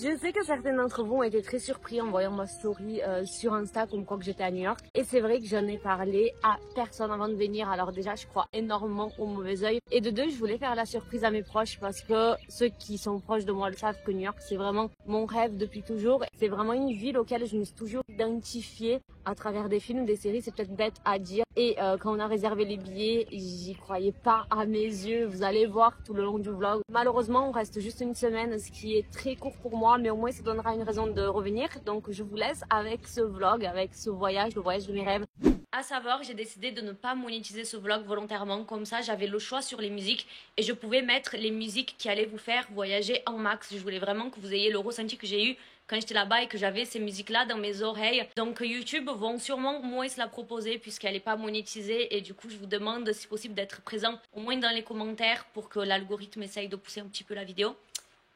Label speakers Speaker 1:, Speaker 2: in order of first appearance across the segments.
Speaker 1: Je sais que certains d'entre vous ont été très surpris en voyant ma story sur Insta comme quoi que j'étais à New York. Et c'est vrai que je n'ai parlé à personne avant de venir. Alors déjà, je crois énormément au mauvais oeil. Et de deux, je voulais faire la surprise à mes proches parce que ceux qui sont proches de moi le savent que New York, c'est vraiment mon rêve depuis toujours. C'est vraiment une ville auquel je me suis toujours identifiée à travers des films, des séries. C'est peut-être bête à dire. Et quand on a réservé les billets, j'y croyais pas à mes yeux. Vous allez voir tout le long du vlog. Malheureusement, on reste juste une semaine, ce qui est très court pour moi, mais au moins ça donnera une raison de revenir. Donc je vous laisse avec ce vlog, avec ce voyage, le voyage de mes rêves. À savoir, j'ai décidé de ne pas monétiser ce vlog volontairement, comme ça j'avais le choix sur les musiques et je pouvais mettre les musiques qui allaient vous faire voyager en max. Je voulais vraiment que vous ayez le ressenti que j'ai eu quand j'étais là-bas et que j'avais ces musiques-là dans mes oreilles. Donc YouTube vont sûrement moins se la proposer puisqu'elle n'est pas monétisée et du coup je vous demande si possible d'être présent au moins dans les commentaires pour que l'algorithme essaye de pousser un petit peu la vidéo.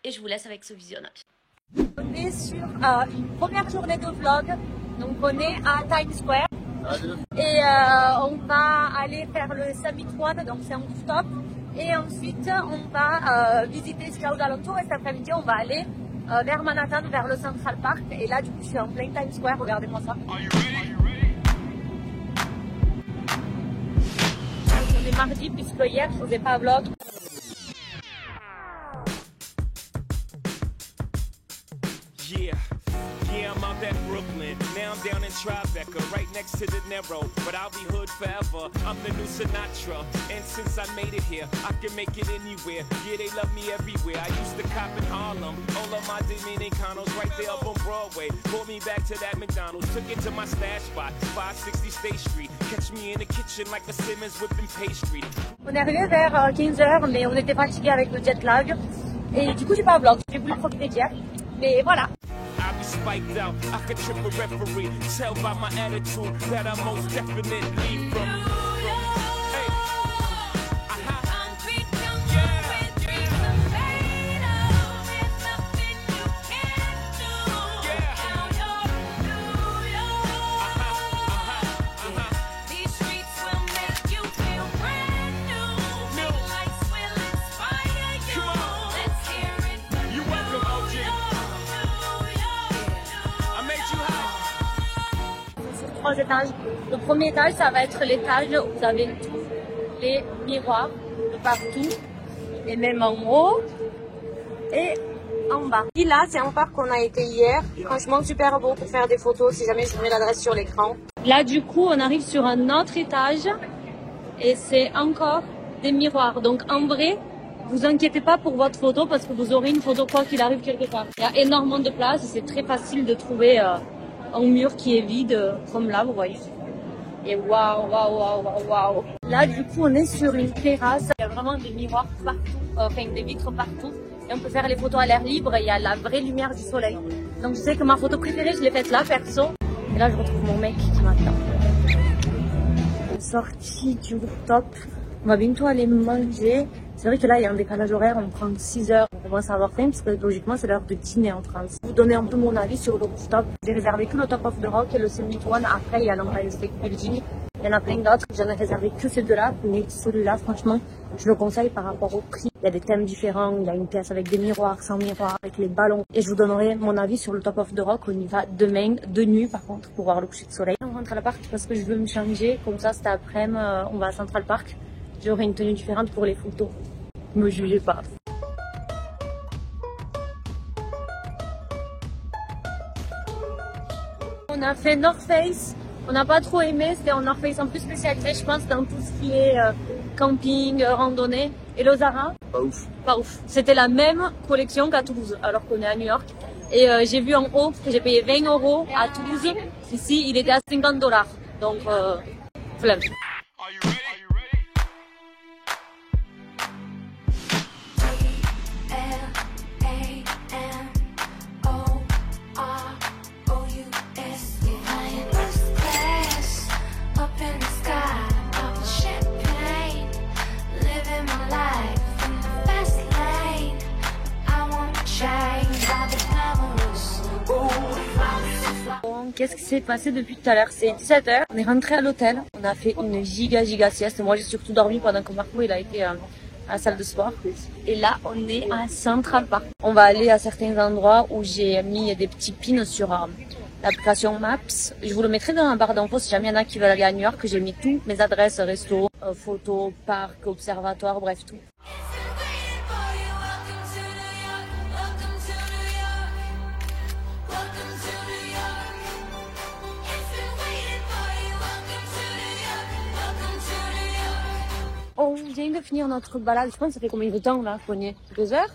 Speaker 1: Et je vous laisse avec ce visionnage. On est sur une première journée de vlog, donc on est à Times Square et on va aller faire le Summit One, donc c'est un rooftop, et ensuite on va visiter ce qu'il y a aux alentours et cet après-midi on va aller vers Manhattan, vers le Central Park, et là du coup je suis en plein Times Square, regardez-moi ça. On est mardi puisque hier je faisais pas vlog.
Speaker 2: Yeah, I'm out at Brooklyn. Now I'm down in Tribeca, right next to De Niro. But I'll be hood forever. I'm the new Sinatra. And since I made it here, I can make it anywhere. Yeah, they love me everywhere. I used to cop in Harlem. All of my Dominicanos right there up on Broadway. Brought me back to that McDonald's. Took it to my stash spot, 560 State Street. Catch me in the kitchen like a Simmons whipping pastry.
Speaker 1: On est arrivé vers 15h, mais on était fatigué avec le jet lag. Et du coup, j'ai pas un vlog. J'ai voulu profiter d'hier. Mais voilà.
Speaker 2: I be spiked out, I could trip a referee. Tell by my attitude that I most definitely from. Hey.
Speaker 1: Trois étages. Le premier étage, ça va être l'étage où vous avez tous les miroirs de partout, et même en haut et en bas. Et là, c'est un parc qu'on a été hier. Franchement, super beau pour faire des photos si jamais je vous mets l'adresse sur l'écran. Là, du coup, on arrive sur un autre étage et c'est encore des miroirs. Donc, en vrai, vous inquiétez pas pour votre photo parce que vous aurez une photo quoi qu'il arrive quelque part. Il y a énormément de place et c'est très facile de trouver un mur qui est vide, comme là, vous voyez. Et waouh, waouh, waouh, waouh, waouh. Là, du coup, on est sur une terrasse. Il y a vraiment des miroirs partout, enfin des vitres partout. Et on peut faire les photos à l'air libre et il y a la vraie lumière du soleil. Donc, je sais que ma photo préférée, je l'ai faite là, perso. Et là, je retrouve mon mec qui m'attend. Sortie du rooftop. On va bientôt aller manger. C'est vrai que là, il y a un décalage horaire, on prend 6 heures pour commencer à avoir faim, parce que logiquement, c'est l'heure de dîner en France. Vous donner un peu mon avis sur le rooftop. J'ai réservé que le Top of the Rock et le Summit One. Après, il y a l'Empire State Building. Il y en a plein d'autres. J'en ai réservé que ces deux-là. Mais celui-là, franchement, je le conseille par rapport au prix. Il y a des thèmes différents. Il y a une pièce avec des miroirs, sans miroirs, avec les ballons. Et je vous donnerai mon avis sur le Top of the Rock. On y va demain, de nuit par contre, pour voir le coucher de soleil. On rentre à l'appart parce que je veux me changer. Comme ça, cet après-midi, on va à Central Park. J'aurai une tenue différente pour les photos. Ne me jugez pas. On a fait North Face. On n'a pas trop aimé. C'était en North Face en plus spécialisé, je pense, dans tout ce qui est camping, randonnée. Et le Zara, pas ouf. Pas ouf. C'était la même collection qu'à Toulouse, alors qu'on est à New York. Et j'ai vu en haut que j'ai payé 20 € à Toulouse. Ici, il était à 50 $. Donc, flemme. Qu'est-ce qui s'est passé depuis tout à l'heure? C'est 17 h. On est rentré à l'hôtel. On a fait une giga sieste. Moi, j'ai surtout dormi pendant que Marco il a été à la salle de sport. Et là, on est à Central Park. On va aller à certains endroits où j'ai mis des petits pins sur l'application Maps. Je vous le mettrai dans la barre d'infos si jamais il y en a qui veulent aller à New York. J'ai mis toutes mes adresses, resto, photos, parcs, observatoires, bref tout. On vient de finir notre balade. Je pense que ça fait combien de temps là, Fogné? 2 heures?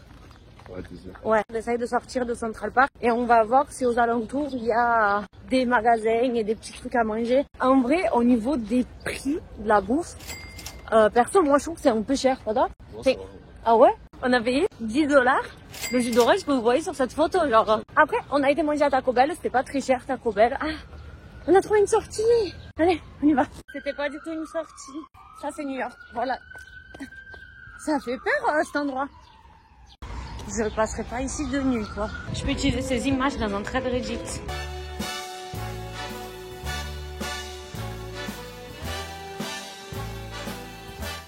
Speaker 3: Ouais, 2 heures.
Speaker 1: Ouais, on essaye de sortir de Central Park et on va voir si aux alentours il y a des magasins et des petits trucs à manger. En vrai, au niveau des prix de la bouffe, perso, moi je trouve que c'est un peu cher, pas d'accord? Ah ouais? On a payé 10 $ le jus d'orange que vous voyez sur cette photo, genre. Après, on a été manger à Taco Bell, c'était pas très cher Taco Bell. Ah, on a trouvé une sortie. Allez, on y va. C'était pas du tout une sortie. Ça c'est New York, voilà. Ça fait peur cet endroit. Je ne passerai pas ici de nuit, quoi. Je peux utiliser ces images dans un trade Reddit.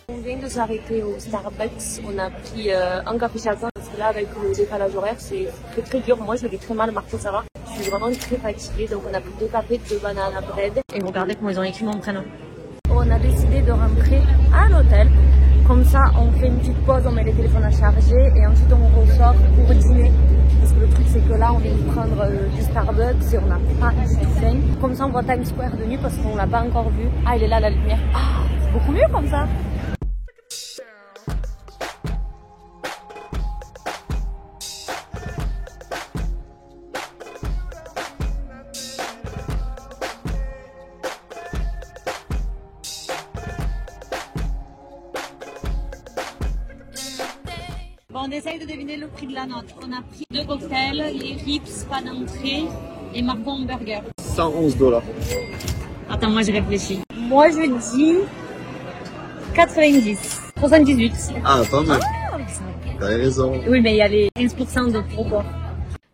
Speaker 1: On vient de s'arrêter au Starbucks. On a pris un café chacun parce que là, avec le décalage horaire, c'est très dur. Moi, je l'ai très mal, Marco, ça va. Je suis vraiment très fatiguée, donc on a pris 2 cafés, 2 bananes à bread. Et regardez comment ils ont écrit mon prénom. On a décidé de rentrer à l'hôtel. Comme ça, on fait une petite pause, on met les téléphones à charger et ensuite on ressort pour dîner. Parce que le truc, c'est que là, on vient de prendre du Starbucks et on n'a pas du tout faim. Comme ça, on voit Times Square de nuit parce qu'on l'a pas encore vu. Ah, il est là, la lumière. Ah, c'est beaucoup mieux comme ça. Bon, on essaye de deviner le prix de la note. On a pris 2 cocktails, les rips, pas d'entrée et Marco hamburger.
Speaker 3: 111 $.
Speaker 1: Attends, moi je réfléchis. Moi je dis 90. 78.
Speaker 3: Ah, pas mal.
Speaker 1: Ah,
Speaker 3: T'as raison.
Speaker 1: oui, mais il y a les 15% de pourboire.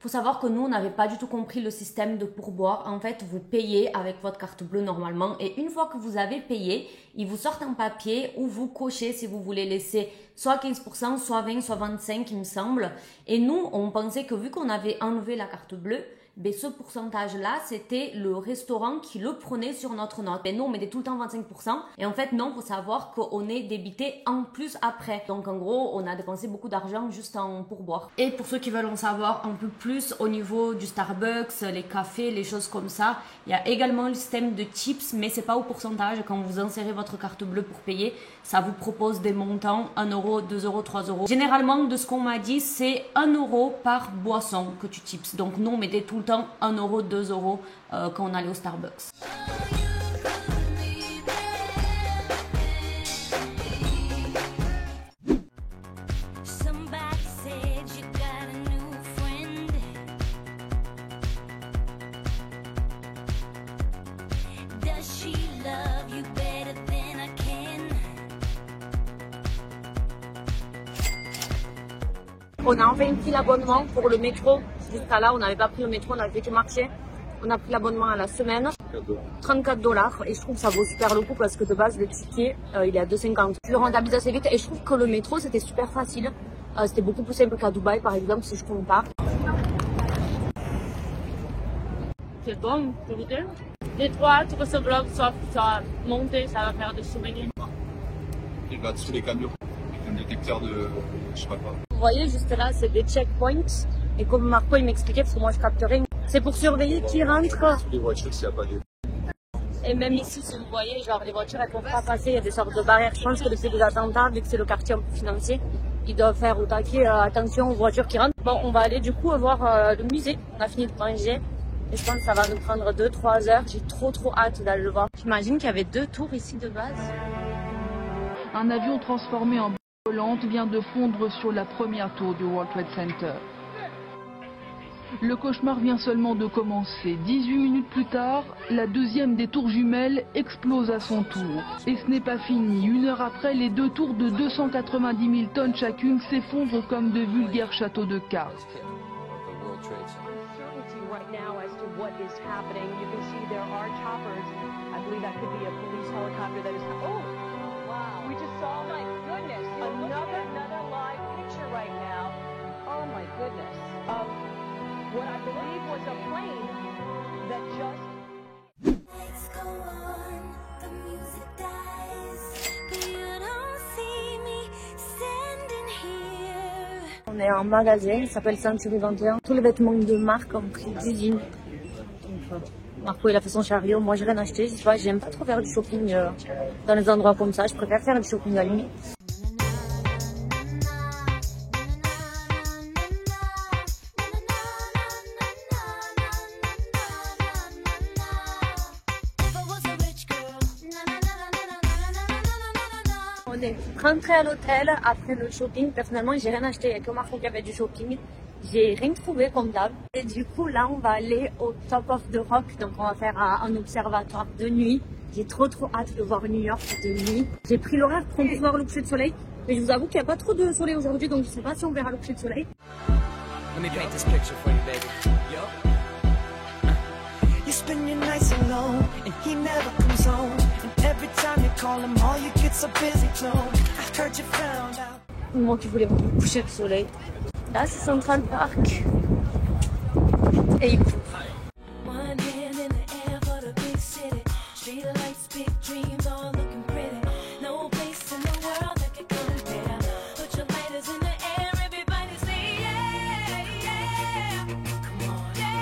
Speaker 1: Faut savoir que nous, on n'avait pas du tout compris le système de pourboire. En fait, vous payez avec votre carte bleue normalement. Et une fois que vous avez payé, ils vous sortent un papier où vous cochez si vous voulez laisser soit 15%, soit 20, soit 25, il me semble. Et nous, on pensait que vu qu'on avait enlevé la carte bleue, ben ce pourcentage-là, c'était le restaurant qui le prenait sur notre note. Et nous, on mettait tout le temps 25%. Et en fait, non, faut savoir qu'on est débité en plus après. Donc, en gros, on a dépensé beaucoup d'argent juste en pourboire. Et pour ceux qui veulent en savoir un peu plus au niveau du Starbucks, les cafés, les choses comme ça, il y a également le système de tips, mais c'est pas au pourcentage. Quand vous insérez votre carte bleue pour payer, ça vous propose des montants 1 €, 2 €, 3 €. Généralement, de ce qu'on m'a dit, c'est 1 € par boisson que tu tips. Donc, nous, on mettait tout le temps 1 €, 2 € quand on allait au Starbucks. On a enfin pris l'abonnement pour le métro. Jusqu'à là, on n'avait pas pris le métro, on avait fait que marcher. On a pris l'abonnement à la semaine, 34 $. Et je trouve que ça vaut super le coup parce que de base, le ticket, il est à 2,50 €. Je le rentabilise assez vite et je trouve que le métro, c'était super facile. C'était beaucoup plus simple qu'à Dubaï, par exemple, si je compare. C'est bon, tu goûter? Les 3 tours ce bloc, soit monter, ça va faire des souvenirs.
Speaker 3: Il va sous les camions, avec un détecteur de je sais pas quoi.
Speaker 1: Vous voyez, juste là, c'est des checkpoints. Et comme Marco, il m'expliquait, parce que moi, je capte rien. C'est pour surveiller qui rentre.
Speaker 3: Les voitures, s'il n'y a pas des...
Speaker 1: Et même ici, si vous voyez, genre, les voitures, elles ne peuvent pas passer. Il y a des sortes de barrières. Je pense que depuis des attentats, vu que c'est le quartier un peu financier, ils doivent faire au taquet attention aux voitures qui rentrent. Bon, on va aller du coup voir le musée. On a fini de manger. Et je pense que ça va nous prendre 2-3 heures. J'ai trop hâte d'aller le voir. J'imagine qu'il y avait 2 tours ici de base.
Speaker 4: Un avion transformé en volante vient de fondre sur la première tour du World Trade Center. Le cauchemar vient seulement de commencer. 18 minutes plus tard, la deuxième des tours jumelles explose à son tour. Et ce n'est pas fini. 1 heure après, les 2 tours de 290 000 tonnes chacune s'effondrent comme de vulgaires châteaux de cartes.
Speaker 5: We just saw, my goodness, another
Speaker 1: On est en magasin, il s'appelle Century 21. Tous les vêtements de marque ont pris d'usine. Marco il a fait son chariot, moi j'ai rien acheté, je sais pas, j'aime pas trop faire du shopping dans les endroits comme ça, je préfère faire du shopping à limite. On est rentré à l'hôtel après le shopping. Personnellement, j'ai rien acheté. Il n'y a que Marco qui avait du shopping. J'ai rien trouvé comme d'hab. Et du coup, là, on va aller au Top of the Rock. Donc, on va faire un observatoire de nuit. J'ai trop hâte de voir New York de nuit. J'ai pris l'horaire pour qu'on puisse voir le coucher de soleil. Mais je vous avoue qu'il n'y a pas trop de soleil aujourd'hui. Donc, je ne sais pas si on verra le coucher de soleil.
Speaker 5: Let me paint this picture for you, baby. Yo. You spend your nights alone, and he never comes home. And every time you call him, all you get's a busy tone. I heard you found out.
Speaker 1: Moi qui voulais voir le coucher de soleil. Là, c'est Central Park. Et il pleut.
Speaker 5: One hand in the air for the big city. Street lights, big dreams, all looking pretty. No place in the world that could compare. Put your lighters in the air, everybody say yeah, yeah. Come on, yeah,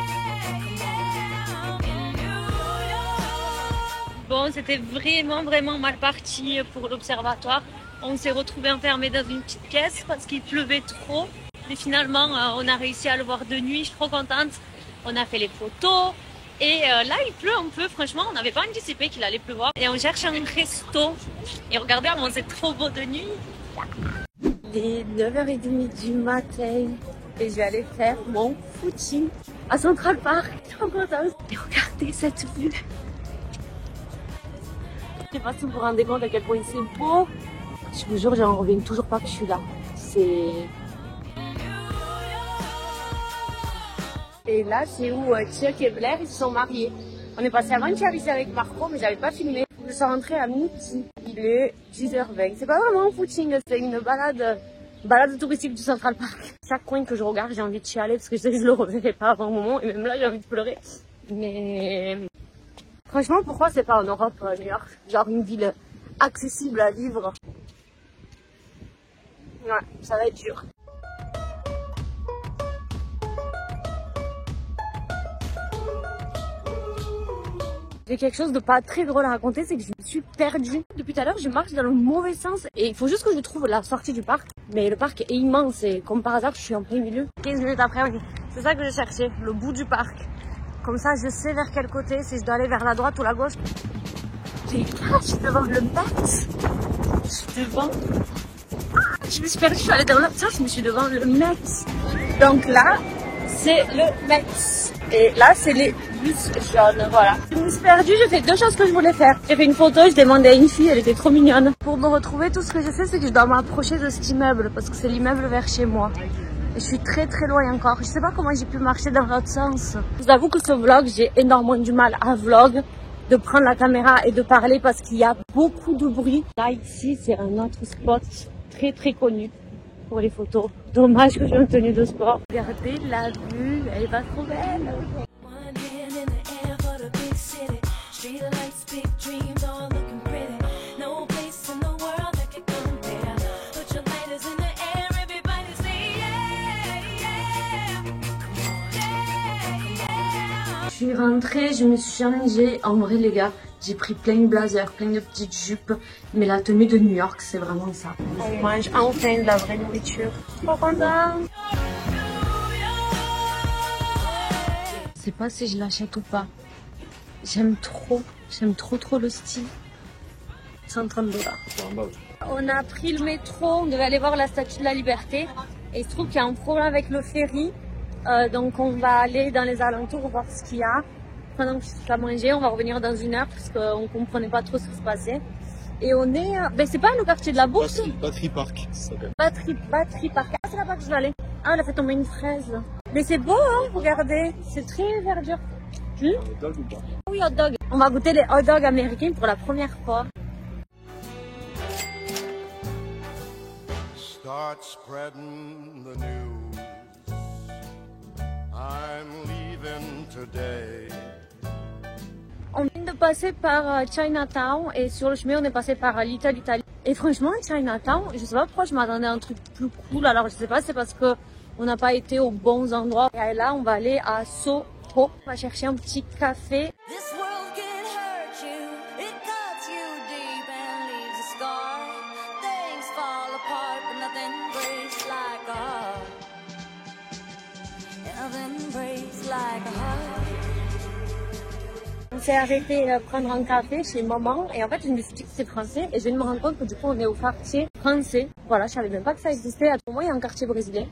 Speaker 5: yeah. In New York.
Speaker 1: Bon, c'était vraiment mal parti pour l'observatoire. On s'est retrouvés enfermés dans une petite pièce parce qu'il pleuvait trop. Mais finalement, on a réussi à le voir de nuit. Je suis trop contente. On a fait les photos. Et là, il pleut un peu. Franchement, on n'avait pas anticipé qu'il allait pleuvoir. Et on cherche un resto. Et regardez, c'est trop beau de nuit. Il est 9h30 du matin. Et je vais aller faire mon footing à Central Park. Je suis trop contente. Et regardez cette vue. Je sais pas si vous vous rendez compte à quel point c'est beau. Je vous jure, j'en reviens toujours pas que je suis là. C'est... Et là, c'est où Chuck et Blair, ils se sont mariés. On est passé avant-hier ici avec Marco, mais j'avais pas filmé. Je suis rentrée à midi. Il est 10h20. C'est pas vraiment un footing, c'est une balade touristique du Central Park. Chaque coin que je regarde, j'ai envie de chialer parce que je sais que je le reverrai pas avant un moment. Et même là, j'ai envie de pleurer. Mais franchement, pourquoi c'est pas en Europe, New York? Genre une ville accessible à vivre. Ouais, ça va être dur. J'ai quelque chose de pas très drôle à raconter, c'est que je me suis perdue. Depuis tout à l'heure, je marche dans le mauvais sens et il faut juste que je trouve la sortie du parc. Mais le parc est immense et comme par hasard, je suis en plein milieu. 15 minutes après, c'est ça que je cherchais, le bout du parc. Comme ça, je sais vers quel côté, si je dois aller vers la droite ou la gauche. Les gars, je suis devant le Met. Je suis devant... Je me suis perdue, je suis allée dans l'autre sens, je me suis devant le Met. Donc là, c'est le Met. Et là, c'est les bus jaunes, voilà. Je me suis perdue, j'ai fait deux choses que je voulais faire. J'ai fait une photo, je demandais à une fille, elle était trop mignonne. Pour me retrouver, tout ce que je sais, c'est que je dois m'approcher de cet immeuble, parce que c'est l'immeuble vers chez moi. Et je suis très loin encore. Je sais pas comment j'ai pu marcher dans l'autre sens. Je vous avoue que ce vlog, j'ai énormément du mal à vlog, de prendre la caméra et de parler parce qu'il y a beaucoup de bruit. Là, ici, c'est un autre spot très connu pour les photos. Dommage que j'ai une tenue de sport. Regardez la vue, elle va trop belle. Je suis rentrée, je me suis changée. En vrai les gars, j'ai pris plein de blazers, plein de petites jupes. Mais la tenue de New York, c'est vraiment ça. On mange enfin de la vraie nourriture. Trop contente. Je sais pas si je l'achète ou pas. J'aime trop le style. 130 $. On a pris le métro, on devait aller voir la Statue de la Liberté. Et il se trouve qu'il y a un problème avec le ferry. Donc on va aller dans les alentours voir ce qu'il y a. Pendant que je fais à manger, on va revenir dans 1 heure parce qu'on comprenait pas trop ce qui se passait. Et on est... Ben c'est pas le quartier de la Bourse.
Speaker 3: Battery Park, ça s'appelle.
Speaker 1: Battery Park. Ah, c'est là-bas que je vais aller. Ah, on a fait tomber une fraise. Mais c'est beau, hein, regardez. C'est très verdure. Hot dog ou pas? Oui, hot dog. On va goûter les hot dogs américains pour la première fois.
Speaker 6: Start spreading the news. I'm leaving today.
Speaker 1: On vient de passer par Chinatown et sur le chemin on est passé par Little Italy. Et franchement, Chinatown, je sais pas pourquoi je m'attendais à un truc plus cool. Alors je sais pas, c'est parce que on n'a pas été aux bons endroits. Et là, on va aller à Soho. On va chercher un petit café.
Speaker 5: This world can hurt you, it cuts you deep and leaves a scar. Things fall apart, but nothing breaks like a heart. Nothing breaks like a heart.
Speaker 1: On s'est arrêté prendre un café chez maman et en fait je me suis dit que c'est français et je viens de me rendre compte que du coup on est au quartier français. Voilà, je savais même pas que ça existait. Pour moi il y a un quartier brésilien.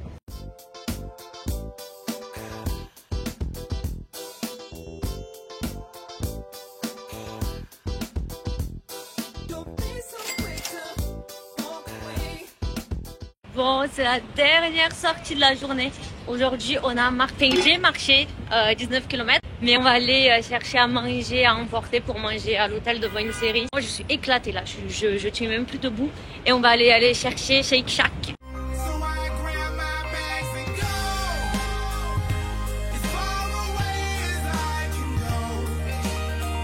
Speaker 1: Bon, c'est la dernière sortie de la journée. Aujourd'hui, on a marché, j'ai marché 19 km, mais on va aller chercher à manger, à emporter pour manger à l'hôtel devant une série. Moi, je suis éclatée là, je tiens même plus debout. Et on va aller chercher Shake Shack.
Speaker 6: So I grab my bags and go as far away as I can go.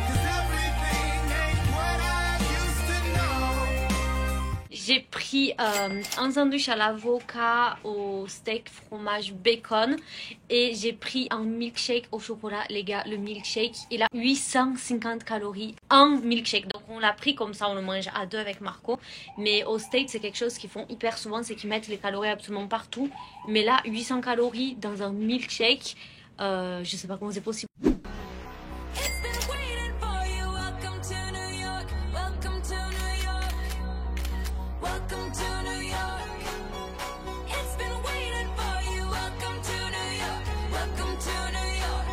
Speaker 6: 'Cause everything ain't what I used to know.
Speaker 1: J'ai pris un sandwich à l'avocat, au steak, fromage, bacon. Et j'ai pris un milkshake au chocolat. Les gars, le milkshake, il a 850 calories. Un milkshake. Donc on l'a pris comme ça, on le mange à deux avec Marco. Mais au steak, c'est quelque chose qu'ils font hyper souvent, c'est qu'ils mettent les calories absolument partout. Mais là, 800 calories dans un milkshake, je sais pas comment c'est possible.
Speaker 5: It's been waiting for you. Welcome to New York. Welcome to New York. Welcome to New York. It's been waiting for you. Welcome to New York. Welcome to New York.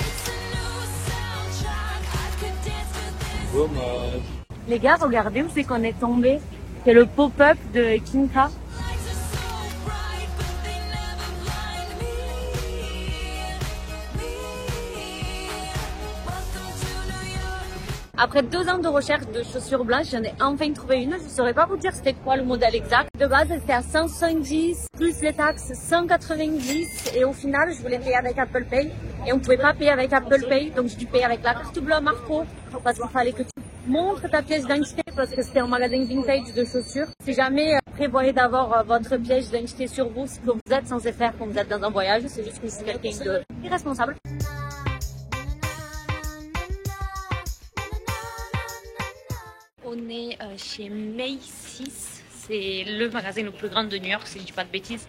Speaker 5: It's a new soundtrack. I could dance to this.
Speaker 3: Dommage.
Speaker 1: Les gars, regardez où c'est qu'on est tombé. C'est le pop-up de Kinka.
Speaker 5: Lights are so bright, but they never blind me. Welcome to New York.
Speaker 1: Après 2 ans de recherche de chaussures blanches, j'en ai enfin trouvé une. Je ne saurais pas vous dire c'était quoi le modèle exact. De base, c'était à 170, plus les taxes 190. Et au final, je voulais payer avec Apple Pay. Et on ne pouvait pas payer avec Apple Pay. Donc j'ai dû payer avec la carte bleue Marco. Parce qu'il fallait que tu montres ta pièce d'identité. Parce que c'était un magasin vintage de chaussures. Si jamais prévoyez d'avoir votre pièce d'identité sur vous, ce que vous êtes censé faire quand vous êtes dans un voyage. C'est juste que je suis quelqu'un d'irresponsable. On est chez Macy's, c'est le magasin le plus grand de New York, si je ne dis pas de bêtises.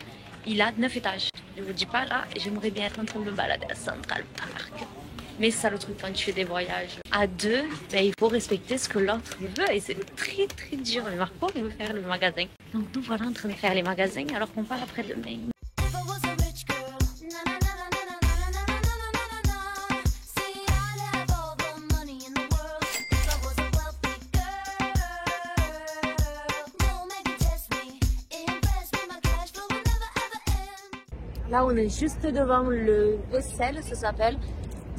Speaker 1: Il a 9 étages. Je vous dis pas là, j'aimerais bien être en train de me balader à Central Park. Mais c'est ça le truc quand tu fais des voyages à deux, ben, il faut respecter ce que l'autre veut et c'est très très dur. Mais Marco il veut faire le magasin. Donc nous voilà en train de faire les magasins alors qu'on part après-demain.
Speaker 5: If I was a rich girl, na na na na na na na na na na na na. See, I'd have all the money in the world. If I was a wealthy girl, no man can test me, impress me. My cash flow will never ever end.
Speaker 1: Là on est juste devant le Vessel, ça s'appelle.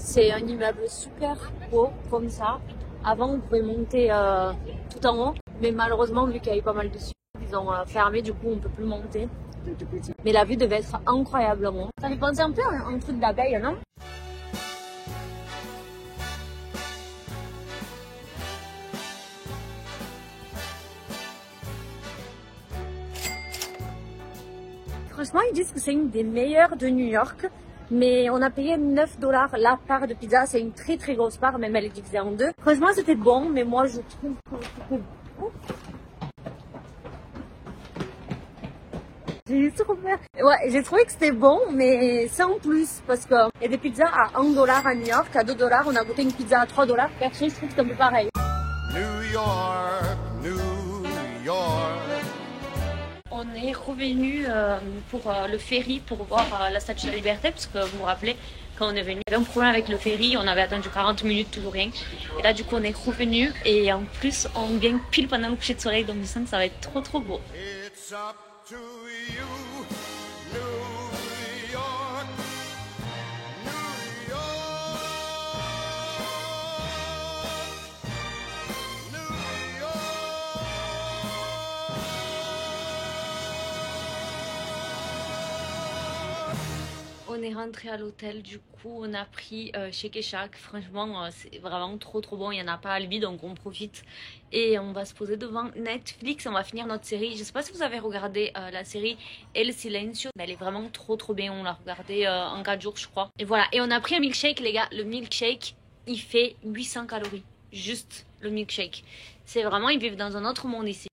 Speaker 1: C'est un immeuble super beau comme ça. Avant on pouvait monter tout en haut, mais malheureusement vu qu'il y avait pas mal de suites, ils ont fermé, du coup on peut plus monter. Mais la vue devait être incroyablement. Ça fait penser un peu à un truc d'abeille, non? Franchement, ils disent que c'est une des meilleures de New York. Mais on a payé 9 $ la part de pizza. C'est une très très grosse part, même elle est divisée en deux. Franchement, c'était bon, mais moi je trouve que c'était... J'ai trouvé que c'était bon, mais sans plus. Parce qu'il y a des pizzas à 1 $ à New York, à 2 $. On a goûté une pizza à 3 $. Perso, je trouve que c'est un peu pareil.
Speaker 6: New York, New York.
Speaker 1: On est revenu pour le ferry pour voir la Statue de la Liberté, parce que vous vous rappelez, quand on est venu, il y avait un problème avec le ferry, on avait attendu 40 minutes, toujours rien. Et là, du coup, on est revenu et en plus, on vient pile pendant le coucher de soleil, donc je sens que ça va être trop trop beau.
Speaker 6: It's up to you, New York, New York, New York.
Speaker 1: On est rentré à l'hôtel, du coup on a pris Shake et Shack. Franchement c'est vraiment trop bon, il n'y en a pas à Albi donc on profite. Et on va se poser devant Netflix, on va finir notre série. Je sais pas si vous avez regardé la série El Silencio, mais elle est vraiment trop bien, on l'a regardée en 4 jours je crois. Et voilà, et on a pris un milkshake les gars, le milkshake il fait 800 calories, juste le milkshake. C'est vraiment, ils vivent dans un autre monde ici.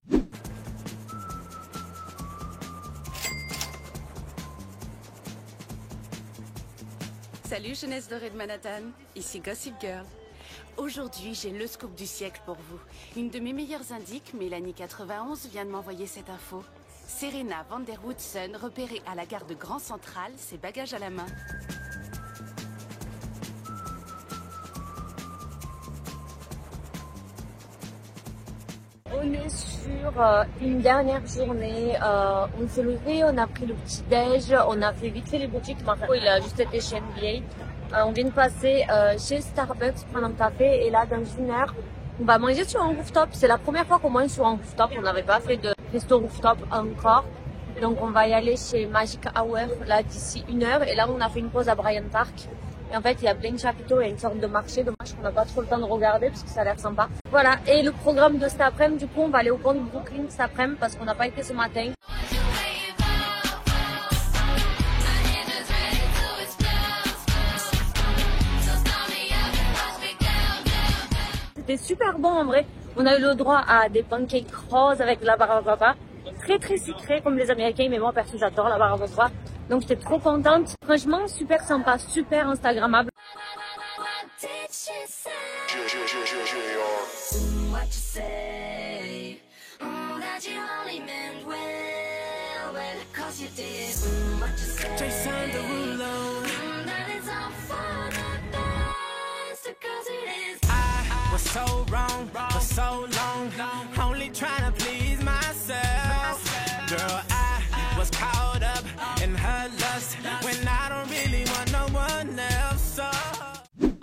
Speaker 7: Salut jeunesse dorée de Manhattan, ici Gossip Girl. Aujourd'hui, j'ai le scoop du siècle pour vous. Une de mes meilleures indiques, Mélanie91, vient de m'envoyer cette info. Serena van der Woodsen, repérée à la gare de Grand Central, ses bagages à la main.
Speaker 1: On est sur une dernière journée, on s'est levé, on a pris le petit déj, on a fait vite fait les boutiques, Marco il a juste été chez NBA. On vient de passer chez Starbucks prendre un café et là dans une heure on va manger sur un rooftop. C'est la première fois qu'on mange sur un rooftop, on n'avait pas fait de resto rooftop encore. Donc on va y aller chez Magic Hour là d'ici une heure et là on a fait une pause à Bryant Park. Et en fait, il y a plein de chapiteaux et une sorte de marché. Dommage qu'on n'a pas trop le temps de regarder parce que ça a l'air sympa. Voilà, et le programme de cet après-midi, du coup, on va aller au pont de Brooklyn cet après-midi parce qu'on n'a pas été ce matin. C'était super bon en vrai. On a eu le droit à des pancakes roses avec de la barbe à papa. Très sucré comme les Américains, mais moi perso j'adore la barbe à papa. Donc j'étais trop contente. Franchement, super sympa, super instagrammable.
Speaker 6: So wrong for so long, only trying to please myself. Girl, I was caught up in her lust when I don't really want no one else.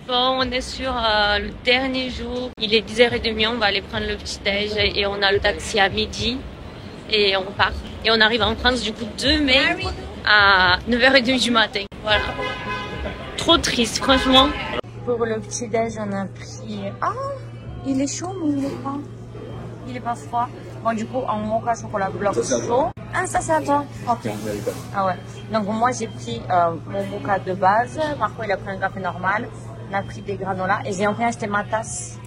Speaker 1: Bon, on est sur le dernier jour. Il est 10h30, on va aller prendre le petit déj et on a le taxi à midi et on part. Et on arrive en France du coup 2 mai à 9h30 du matin. Voilà. Trop triste, franchement. Pour le petit déj, on a pris... Ah, il est chaud mais il est pas froid. Bon, du coup, en mocha chocolat blanc chaud. Ah, ça c'est à toi. Ok. Ah ouais. Donc moi j'ai pris mon mocha de base. Marco il a pris un café normal. On a pris des granolas et j'ai enfin acheté ma tasse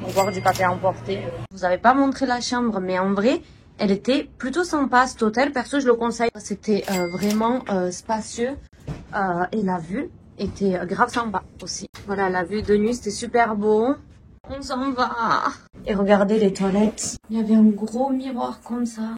Speaker 1: pour boire du café à emporter. Je vous avais pas montré la chambre, mais en vrai, elle était plutôt sympa cet hôtel. Perso, je le conseille. C'était vraiment spacieux et la vue était grave sympa aussi. Voilà, la vue de nuit c'était super beau. On s'en va. Et regardez les toilettes. Il y avait un gros miroir comme ça.